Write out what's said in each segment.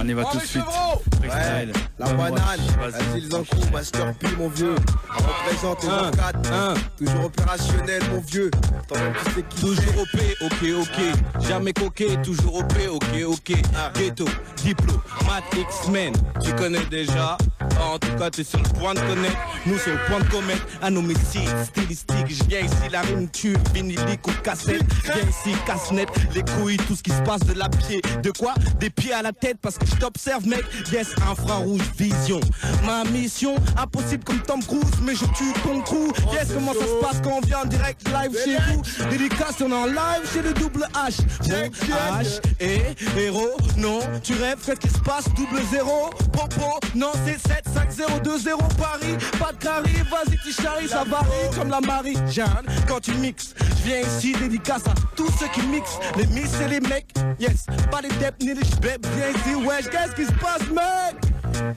On y va tout de suite. Ouais, la banane, vas-y les encous, Master P mon vieux. On représente les 4 toujours opérationnel mon vieux. Toujours OP, ok. Jamais coquet, toujours OP, ok. Ghetto, Diplo, Mat X-Men, tu connais déjà. En tout cas, t'es sur le point de connaître. Nous sur le point de commettre un homicide stylistique. Je viens ici, la rime tue, vinilique ou cassette. Viens ici, casse-net, les couilles, tout ce qui se passe de la pied. De quoi? Des pieds à la tête parce que je t'observe, mec. Yes, infrarouge, vision. Ma mission, impossible comme Tom Cruise, mais je tue ton crew. Yes, comment ça se passe quand on vient en direct live chez vous? Dédicace, on est en live chez le double H. Bon, H et héros, non, tu rêves, qu'est-ce qui se passe? Double zéro, popo, non, c'est 75020 Paris, pas de carré, vas-y, tu charries, ça varie comme la Marie Jeanne. Quand tu mixes, je viens ici, dédicace à tous ceux qui mixent, les miss et les mecs, yes, pas les deps ni les schbeb, viens ici, wesh, qu'est-ce qui se passe, mec?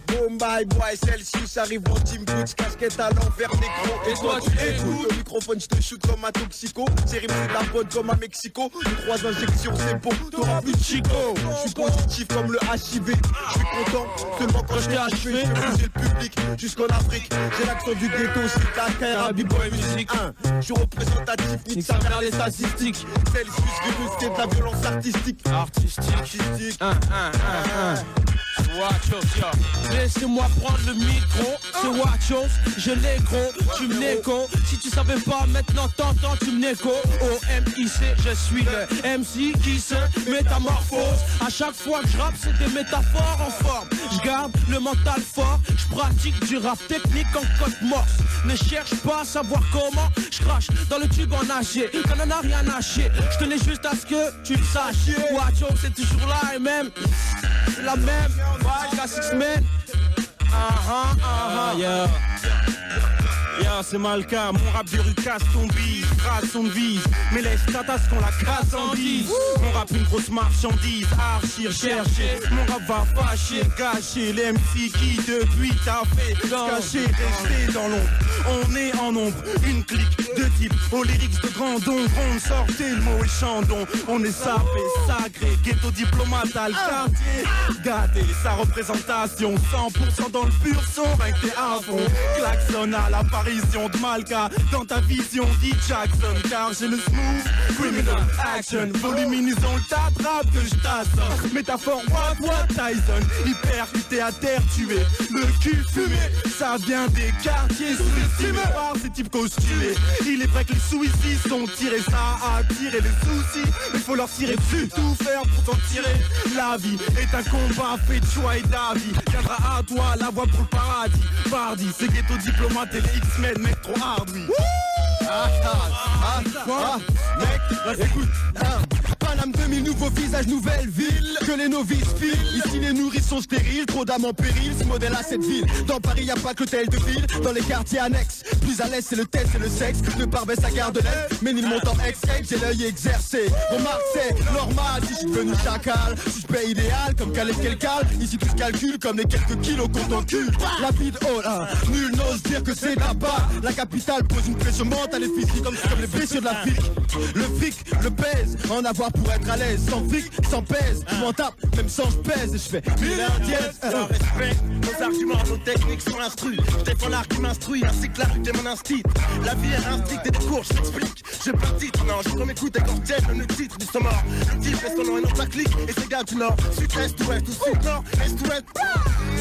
Boom bye boy, Celsius arrive en team boots, casquette à l'envers négro. Et toi tu écoutes le microphone, je te shoot comme un toxico. J'ai rimé de la bonne comme un Mexico. 3 injections c'est bon, t'auras plus de chico. Je suis positif comme le HIV. Je suis content seulement quand je t'ai achevé. Je fais bouger le public jusqu'en Afrique. J'ai l'accent du ghetto, c'est la terre, B-boy musique 1. Je suis représentatif, nique sa mère les statistiques. Celsius virus, c'est de la violence artistique. Artistique. Wachos, yo. Laissez-moi prendre le micro, c'est Wachos, je l'ai gros, tu me l'écho. Si tu savais pas, maintenant t'entends, tu me l'écho. O-M-I-C, je suis le MC qui se métamorphose. À chaque fois que je rappe, c'est des métaphores en forme. Je garde le mental fort, je pratique du rap technique en code morse. Ne cherche pas à savoir comment, je crache dans le tube en acier. T'en en as rien à chier, je tenais juste à ce que tu le saches. Wachos, c'est toujours là et même, c'est la même. La 6 men. Yeah. Yeah, c'est Malka, mon rap de rue casse ton bise, trace son devise, mais laisse ta tasse qu'on la casse en dise. Mon rap une grosse marchandise, archi recherché, mon rap va fâcher, gâcher les MC qui depuis t'a fait cacher, rester dans l'ombre. On est en nombre, une clique de type aux lyrics de grand don. On sortait le mot et chandon, on est sapé, sacré, ghetto diplomate à le quartier. Gâté, sa représentation, 100% dans le pur son, avec t'es à fond. Klaxon à l'apparition de Malka, dans ta vision dit Jackson. Car j'ai le smooth, criminal action, voluminisons le tas de rap que je t'assure. Métaphore, what, Tyson, hypercuté à terre tué, le cul fumé, ça vient des quartiers sous-estimés par ces types costumés. Il est vrai que les sous ici sont tirés, ça a tiré les soucis, mais faut leur tirer dessus, tout faire pour t'en tirer. La vie est un combat fait de choix et d'avis. Viendra à toi la voie pour le paradis. Pardi, c'est ghetto diplomate et les X-Men, mec trop hard, oui. Mec, écoute. Paname 2000, nouveau visage, nouvelle ville. Que les novices filent. Ici les nourrices sont stériles, trop d'âmes en péril. Ce modèle à cette ville. Dans Paris y a pas que l'hôtel de ville. Dans les quartiers annexes, plus à l'aise c'est le test et le sexe. Le pare-baisse à garde de l'aise, mais ni le montant ex-ex. J'ai l'œil exercé. Remarque c'est normal si je suis devenu chacal. Si je paye idéal comme Calais quel cal. Ici tout se calcule comme les quelques kilos qu'on t'encule. Rapide, oh là, nul n'ose dire que c'est là-bas. La capitale pose une pression mentale et physique comme les blessures de la fric. Le fric, le pèse, en avoir pour être à l'aise. Sans fric, sans pèse, je m'en tape, même sans je pèse. Et je fais mille dièse. Sans respect, nos arguments, nos techniques sont instruits. Je défends l'art qui m'instruit, ainsi que la rue est mon instinct. La vie est instinct et des cours, je t'explique. J'ai pas de titre, non, je prends mes coups et quand le titre du mort. Le type est son nom et non sa clique. Et c'est gars du nord, sud-est, ouest ou sud-nord, est ouest.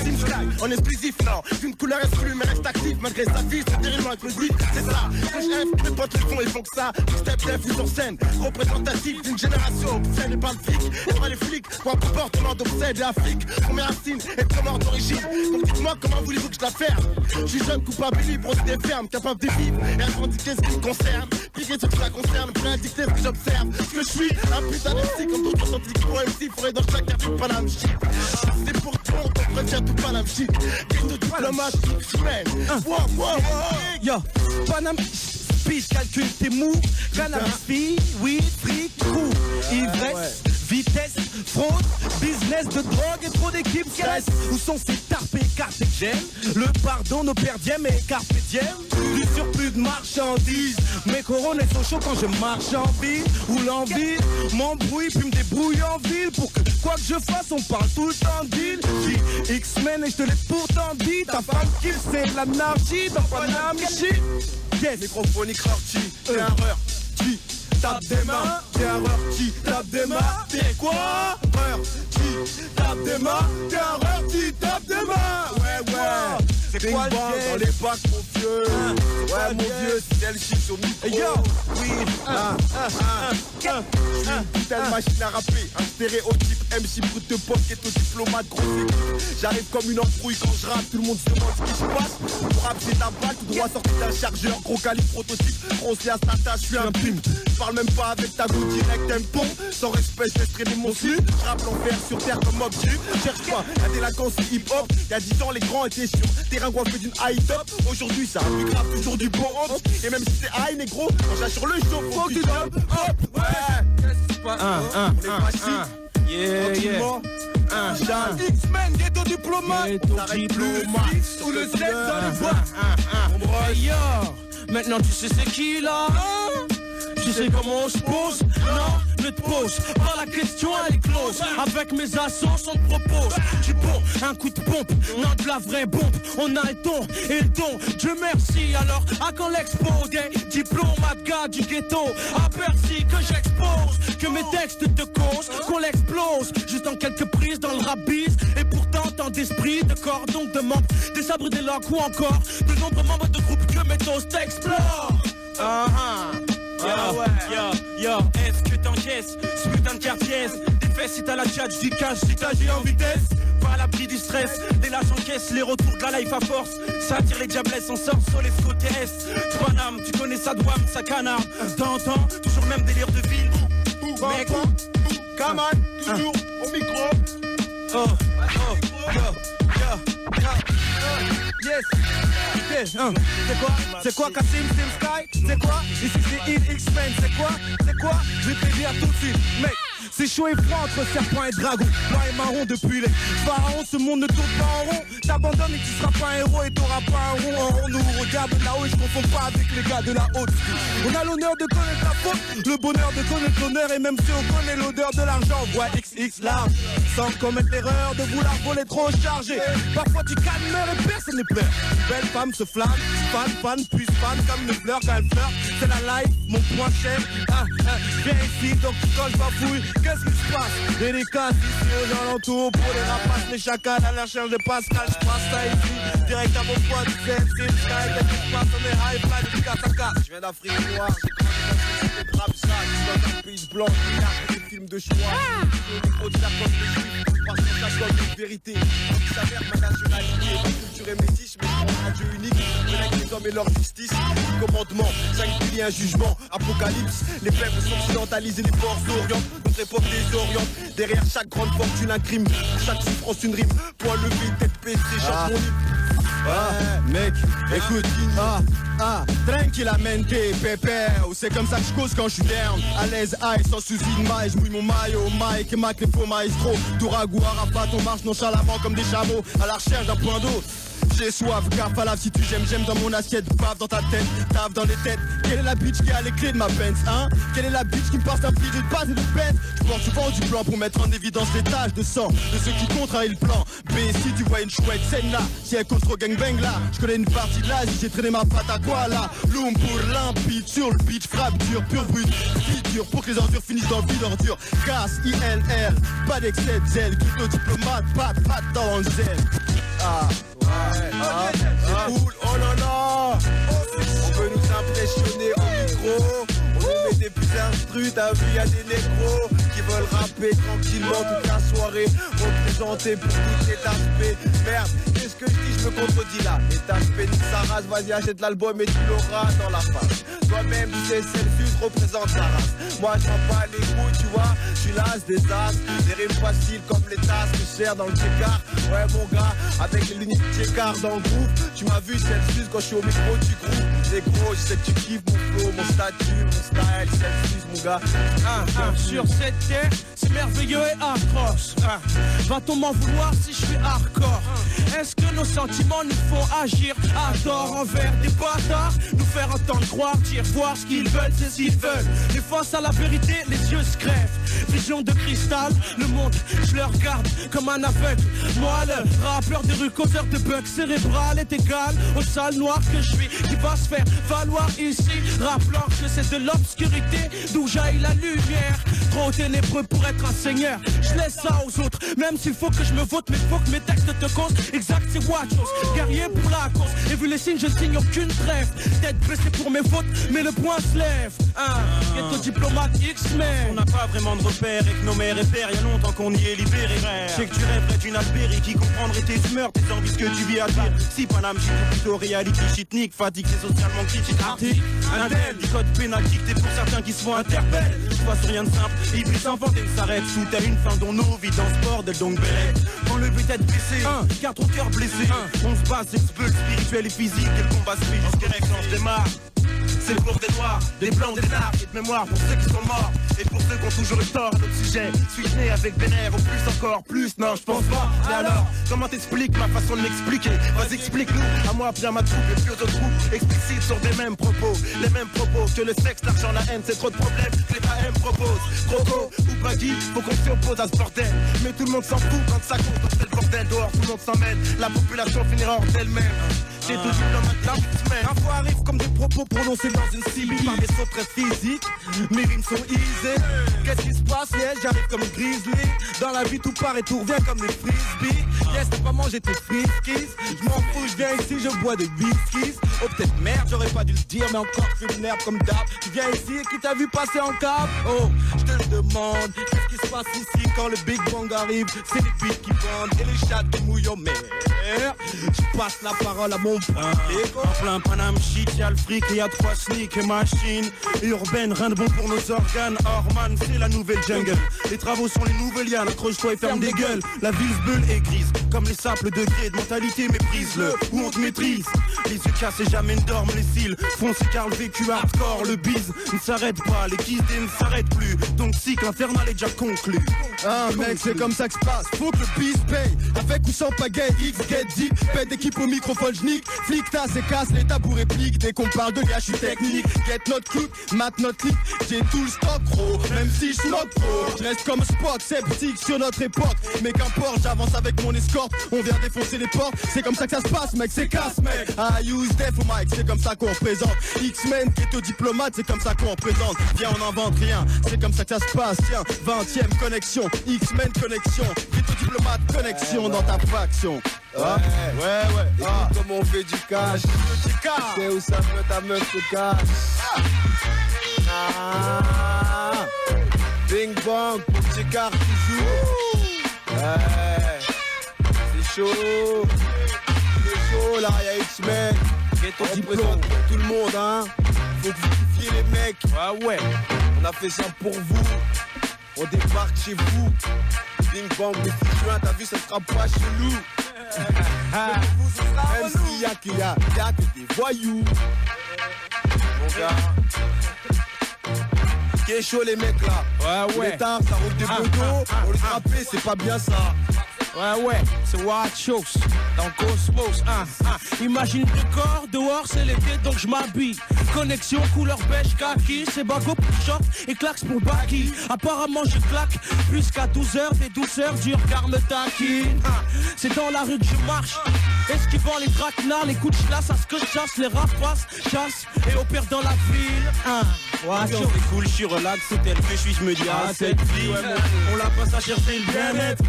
Sim Sky, en exclusif, non. D'une couleur exclue, mais reste actif malgré sa vie. C'est terriblement inclusif, c'est ça. Que je rêve, mes potes le font, ils font que ça. Step left ou sur scène, représentatif d'une génération. Obscène et pas de flics, et moi les flics, pour un comportement d'obsède et afrique. Pour mes racines et de mort d'origine. Donc dites-moi comment voulez-vous que je la ferme. Je suis jeune, coupable, libre, aussi des fermes, capable de vivre et revendiquer ce qui me concerne. Piquer ce qui la concerne, prêt à dicter ce que j'observe. Ce que je suis, un putain d'MC comme d'autres authentiques pour MC, faudrait dans chaque quartier de Paname shit. C'est pour tout le monde qu'on préfère tout Paname shit. Ghetto diplomate, X-Men. Yo, Paname Speech, calcule tes mots. Cannabis, weed, fric, trou. Ivresse, vitesse, fraude, business de drogue et trop d'équipes stress. Où sont ces tarpés cartes que j'aime? Le pardon, nos perdièmes et carpe diem. Du surplus de marchandises. Mes corones sont chauds quand je marche en ville. Ou l'envie m'embrouille puis me débrouille en ville. Pour que quoi que je fasse on parle tout le temps de deal. J'ai X-Men et je te l'ai pourtant dit. Ta femme kill c'est l'anarchie dans Panama shit. Yes. Microphonique Rorty, t'es un Rorty. Tape des mains, t'es un Rorty. Tape des mains, t'es quoi? Rorty. Tape des mains, t'es un Rorty. Tape des mains. Ouais. C'est quoi le dans les bacs mon vieux? Ouais mon vieux, c'est celle-ci sur le micro. Yo, oui. Je suis une putain de machine à rapper. Un stéréotype MC brut de pop, ghetto diplomate, grosse équipe. J'arrive comme une embrouille quand je rappe. Tout le monde se demande ce qui se passe. Pour rap c'est ta balle, tout droit sorti d'un chargeur. Gros calibre prototype, grosse à Stata, je suis un pimp. Je parle même pas avec ta go direct, un pont. Sans respect, je laisse traîner mon slip. Je rappe l'enfer sur terre comme Mob G. Cherche pas, la délinquance c'est hip-hop. Y'a 10 ans les grands étaient sur terrain coiffé d'une high top. Aujourd'hui ça plus grave, toujours du bon hop. Et même si c'est high négro, quand j'assure le show, faut que tu hop, hop, ouais. X-Men, ghetto diplomate. Ou le Z dans le bois. Hey yo, maintenant tu sais c'est qui là? Tu sais comment je pose? Non, ne te pose pas la question, elle est close. Avec mes assos, on te propose du bon, un coup de pompe, non de la vraie bombe. On a le ton et le don, Dieu merci. Alors, à quand l'expo des diplomates gars du ghetto? À Bercy que j'expose, que mes textes te causent, qu'on l'explose. Juste en quelques prises dans le rap biz. Et pourtant, tant d'esprit, de corps, donc de membres, des sabres, des locs ou encore de nombreux membres de groupes que mes toasts t'explorent. Yo, est-ce que t'encaisses ce putain de quartier? Des fesses si t'as la tchatch, du cash si t'agis en vitesse. Pas à l'abri du stress, dès la j'encaisse les retours de la life à force. Ça attire les diablesses, on sort sur les côtés est. Paname, tu connais ça douane, ça canard. T'entends, toujours même délire de ville. Mec, come on, toujours au micro. Yes. C'est quoi Kassim Sim Sky? C'est quoi? Ici c'est X-Men, c'est quoi? Je vais te dire tout de suite, mec. C'est chaud et froid entre serpent et dragon. Blanc et marron depuis les pharaons. Ce monde ne tourne pas en rond. T'abandonnes et tu seras pas un héros et t'auras pas un rond en rond. Nous regarde là-haut et je confonds pas avec les gars de la haute. On a l'honneur de connaître la faute, le bonheur de connaître l'honneur. Et même si on connaît l'odeur de l'argent, on voit XX large. Sans commettre l'erreur de vouloir voler trop chargé. Parfois tu calmes et personne ne pleure. Une belle femme se flamme, fan, puis fan comme une fleur quand elle fleur. C'est la life, mon point cher. Viens ici donc quand je bafouille. Qu'est-ce qui se passe? Dédicace ici aux alentours pour les rapaces, les chacals à la recherche de Pascal. Je passe ça ici, direct à mon pote, c'est le sky. Qu'est-ce qui se passe? On est high, fly, dédicace à casse. Je viens d'Afrique noire, j'ai grandi dans des graves sacs. Dans un pays blanc, je regarde des films de choix. Des micros de comme les juifs, parce que ça comme une vérité. Donc sa mère, ma nationalité, ma culture est métisse, mais je prends un Dieu unique. Avec les hommes et leur justice, commandement, 5 piliers, un jugement, apocalypse. Les peuples sont occidentalisés, les forces s'orientent. Notre époque désoriente. Derrière chaque grande fortune, un crime. Chaque souffrance, une rime. Point levé, tête baissée, chaque mon mec, écoute, tranquillamente, pépère. C'est comme ça que je cause quand je suis down. À l'aise, high, sans souci de maille. Je mouille mon maillot, Mike, Mac, les faux maestro. Touragou, Arafat, on marche nonchalamment comme des chameaux. À la recherche d'un point d'eau. J'ai soif, gaffe à la si tu j'aime dans mon assiette, bave dans ta tête, taf dans les têtes. Quelle est la bitch qui a les clés de ma Benz, hein? Quelle est la bitch qui me passe un fil de base et de bête? Je porte souvent du blanc pour mettre en évidence les taches de sang de ceux qui contrarient le plan. B, si tu vois une chouette scène là, si elle cause trop gangbang là, je connais une partie de l'Asie, j'ai traîné ma patte à quoi là? Loom pour limpide, sur le beach, frappe dur, pur brut, vie dure pour que les ordures finissent dans le vide ordure. Casse, ILR, pas d'excès de zèle, quitte le diplomate, pas dans le zèle. C'est cool, oh là là. On veut nous impressionner au micro. On nous met des plus instrus, t'as vu y'a des négros qui veulent rapper tranquillement toute la soirée. Représentés pour tous les aspects. Merde, qu'est-ce que je dis, je me contredis là. Et t'as pénique sa race, vas-y achète l'album et tu l'auras dans la face. Toi-même tu sais Celsius, représente la race. Moi je m'en bats les couilles, tu vois, je suis las des as. Des rimes faciles comme les tasses que je sers dans le Tchécar. Ouais mon gars, avec les lunettes Tchécar dans le groupe. Tu m'as vu Celsius quand je suis au micro du groupe. Les gros, je sais que tu kiffes mon flow, mon statut, mon style, Celsius mon gars. Sur cette terre, c'est merveilleux et atroce. Va-t-on m'en vouloir si je suis hardcore? Est-ce que nos sentiments nous font agir à tort envers des bâtards? Nous faire entendre croire, dire, voir ce qu'ils veulent, c'est ce qu'ils veulent. Et face à la vérité, les yeux se crèvent. Vision de cristal, le monde, je le regarde comme un aveugle. Moi, le rappeur des rues, causeur de bugs cérébral est égal au sale noir que je suis, qui va se faire valoir ici. Rappelant que c'est de l'obscurité d'où jaillit la lumière. Trop ténébreux pour être un seigneur, je laisse ça aux autres. Même s'il faut que je me vote, mais faut que mes textes te causent. Exact, c'est what chose, guerrier pour la cause. Et vu les signes, je signe aucune trêve. Tête baissée pour mes fautes, mais le point se lève. Ghetto diplomate X-Men. On n'a pas vraiment de repères avec nos mères et pères. Y'a longtemps qu'on y est libéré. Je sais que tu rêverais d'une Albérie qui comprendrait tes humeurs, tes envies, ce que tu vis à dire. Si Paname, j'ai plutôt reality shitnik, fatigue, c'est socialement critique. Article, Indel, du code pénal dicté pour certains qui se font interpellent. Je passe rien de simple, Iblis inventé ne s'arrête. Sous telle une fin dont nos vies dans ce bordel donc belle. Quand le but est de baisser, car ton cœur blessé. On se bat, s'expulse, spirituel et physique. Et le combat se fait jusqu'à quand je démarre. C'est pour des noirs, des blancs, des nards et de mémoire pour ceux qui sont morts. Et pour ceux qui ont toujours eu tort à notre sujet. Suis-je né avec Bénère ou plus encore, plus? Non, je pense pas. Mais alors, comment t'expliques ma façon de m'expliquer? Vas-y, explique-nous, à moi, puis à ma troupe et puis aux autres groupes. Explicite sur des mêmes propos, les mêmes propos. Que le sexe, l'argent, la haine, c'est trop de problèmes. Que les AM proposent. Croco ou Baggy, faut qu'on s'y oppose à ce bordel. Mais tout le monde s'en fout quand ça compte, on fait le bordel dehors, tout le monde s'en mêle. La population finira hors d'elle-même. J'ai tout diplomate L'info arrive comme des propos prononcés dans une cible par des sauts très physiques. Mes rimes sont easy. Qu'est-ce qui se passe? Yeah, j'arrive comme une grizzly. Dans la vie tout part et tout revient comme des frisbees. Yes, t'as pas mangé tes friskies. Je m'en fous, je viens ici, je bois des whiskies. Oh peut-être merde, j'aurais pas dû le dire, mais encore je fais une herbe comme d'hab. Tu viens ici et qui t'a vu passer en cab? Oh, je te le demande. Qu'est-ce qui se passe ici quand le Big Bang arrive? C'est les beats qui bandent et les chats qui mouillent, oh merde. Je passe la parole à mon en plein Paname shit, y'a le fric et y'a 3 sneak et machines urbaines, rien de bon pour nos organes. Orman, c'est la nouvelle jungle. Les travaux sont les nouvelles lianes, accroche-toi et ferme des gueules. La ville se bulle et grise, comme les saples de gré de mentalité méprise-le, où on te maîtrise. Les yeux cassés jamais ne dorment, les cils foncés car le vécu hardcore. Le bise ne s'arrête pas, les kiss ne s'arrêtent plus. Donc cycle infernal est déjà conclu. Ah mec, c'est comme ça que se passe, faut que le bis paye. Avec ou sans pagaie, X, get deep. Pète d'équipe au microphone, j'nique. Flic, tasse et casse, les tabous répliques. Dès qu'on parle de gars, je suis technique. Get notre click, mat notre click. J'ai tout le stock gros, même si je smoke trop. Je reste comme Spock, sceptique sur notre époque. Mais qu'importe, j'avance avec mon escorte. On vient défoncer les portes, c'est comme ça que ça se passe mec, c'est casse mec. I use Def au mic, c'est comme ça qu'on représente. X-Men, ghetto diplomate, c'est comme ça qu'on représente. Viens, on n'invente rien, c'est comme ça que ça se passe. Tiens, 20ème connexion, X-Men connexion. Ghetto diplomate, connexion dans ta faction. Ah, ouais. Écoute comment on fait du cash. C'est où ça peut ta meuf se cache. Bing bang, petit car toujours. Ouais. C'est chaud. C'est chaud là, y'a X-Men. On représente tout le monde hein. Faut que vous kiffiez les mecs. Ouais. On a fait ça pour vous. On débarque chez vous. Bing bang, le 6 juin, t'as vu, ça sera pas chelou. Même s'il y a que des voyous. Mon gars. Qu'est chaud les mecs là. Ouais. Les tard, ça roule des poteaux. On les frappait, c'est pas bien ça. Ouais, c'est What Shows dans Cosmos. Imagine le corps, dehors c'est l'été donc je m'habille. Connexion couleur beige kaki, c'est bago pour short et claques pour Baki. Apparemment je claque jusqu'à 12h, des douceurs du regard me taquine. C'est dans la rue que je marche, esquivant les traquenards, les coups de chasse à ce que je chasse, les rapaces chasse et opère dans la ville. What Shows, c'est cool, je suis relax, c'est tel que je suis, je me dis cette vie, on la passe à chercher le bien-être.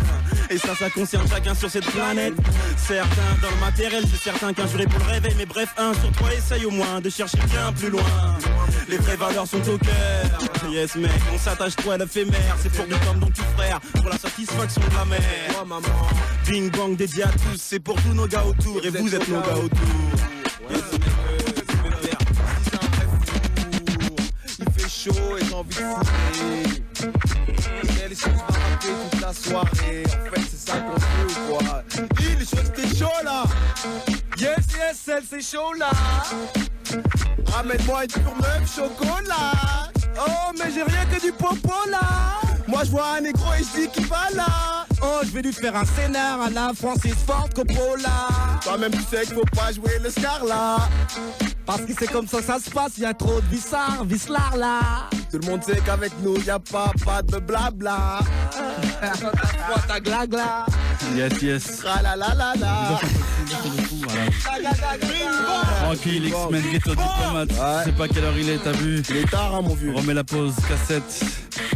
Et ça concerne chacun sur cette planète. Certains dans le matériel, c'est certain qu'un jour est pour le réveil. Mais bref, 1 sur 3 essaye au moins de chercher bien plus loin. Les vraies valeurs sont au cœur. Yes mec, on s'attache toi à l'éphémère. C'est pour nous comme donc tout frère, pour la satisfaction de la mère. Oh maman. Bing bang dédié à tous, c'est pour tous nos gars autour. Et vous êtes nos gars autour. Il fait chaud et j'ai envie de fouiller. Quelle chose m'a rappelé toute la soirée. En fait c'est ça qu'on veut ou quoi. Les choses c'était chaud là. Yes, yes, c'est chaud là. Ramène-moi une pure meuf chocolat. Oh, mais j'ai rien que du popo là. Moi je vois un négro et je dis qu'il va là. Oh, je vais lui faire un scénar à la Francis Ford Coppola. Toi-même tu sais qu'il faut pas jouer le scar là. Parce que c'est comme ça se passe, y'a trop de vislard là. Tout le monde sait qu'avec nous y'a pas de blabla. Ta glagla. Yes, yes. La la la la. Tranquille, X-Men Ghetto Diplomate. Ouais. Je sais pas quelle heure il est, t'as vu? Il est tard hein mon vieux. Remets la pause cassette.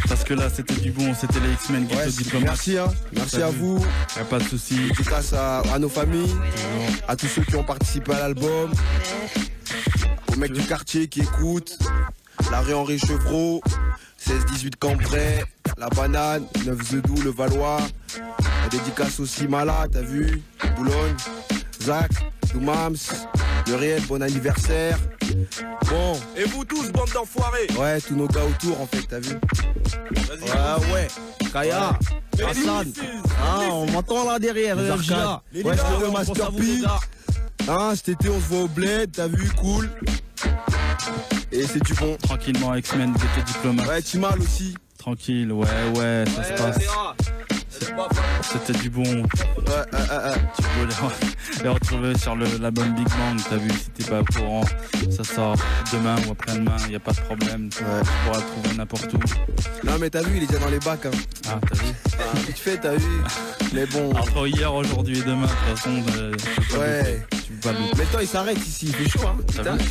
Parce que là c'était du bon, c'était les X-Men Ghetto Diplomate. Merci hein. Merci à vous. Y'a pas de soucis. Dédicace à nos familles, à tous ceux qui ont participé à l'album, aux mecs du quartier qui écoutent, la rue Henri Chevreau, 16-18 Cambrai, la Banane, 9 Zedou, le Valois. La dédicace aussi Mala, t'as vu, Boulogne, Zach, Doumams, Muriel, bon anniversaire. Bon, Et vous tous, bande d'enfoirés. ouais, tous nos gars autour en fait, t'as vu. Ouais, Kaya, Hassan. Ah, on m'entend là derrière, Les arcades. les Ouais, leaders, c'était le on pense Master à vous, P. les gars. Hein, cet été on se voit au bled, t'as vu, cool. Et c'est du bon. Tranquillement, X-Men Ghetto Diplomate. Ouais, Timal aussi. Tranquille, ouais, ça se passe. C'était du bon. Tu peux les retrouver sur l'album Big Bang, t'as vu, si t'es pas au courant. Ça sort demain ou après-demain, y a pas de problème. Tu pourras le trouver n'importe où. Non mais t'as vu, il est déjà dans les bacs hein. Ah, t'as vu? Vite fait, t'as vu. Mais bon. Entre hier, aujourd'hui et demain, de toute façon, Ouais. tu peux pas le... Mais toi il s'arrête ici, il fait chaud hein. T'as vu?